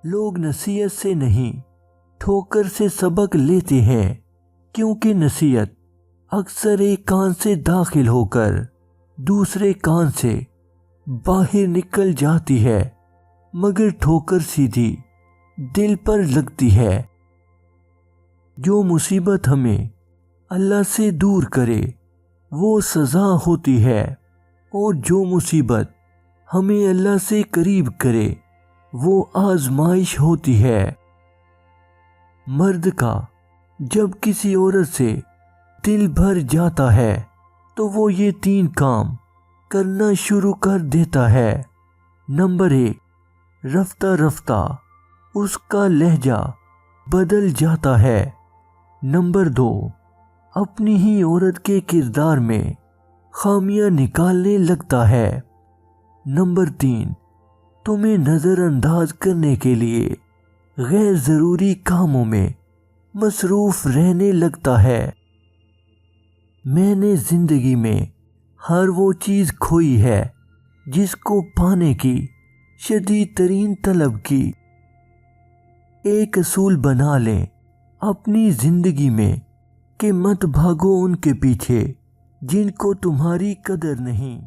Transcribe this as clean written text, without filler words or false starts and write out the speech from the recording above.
लोग नसीहत से नहीं ठोकर से सबक लेते हैं, क्योंकि नसीहत अक्सर एक कान से दाखिल होकर दूसरे कान से बाहर निकल जाती है, मगर ठोकर सीधी दिल पर लगती है। जो मुसीबत हमें अल्लाह से दूर करे वो सज़ा होती है, और जो मुसीबत हमें अल्लाह से करीब करे वो आजमाइश होती है। मर्द का जब किसी औरत से दिल भर जाता है तो वो ये 3 काम करना शुरू कर देता है। नंबर 1, रफ्ता रफ्ता उसका लहजा बदल जाता है। नंबर 2, अपनी ही औरत के किरदार में खामियां निकालने लगता है। नंबर 3, तुम्हें नज़रअंदाज करने के लिए गैर ज़रूरी कामों में मसरूफ़ रहने लगता है। मैंने ज़िंदगी में हर वो चीज़ खोई है जिसको पाने की शदीद तरीन तलब की। एक असूल बना लें अपनी ज़िंदगी में कि मत भागो उनके पीछे जिनको तुम्हारी कदर नहीं।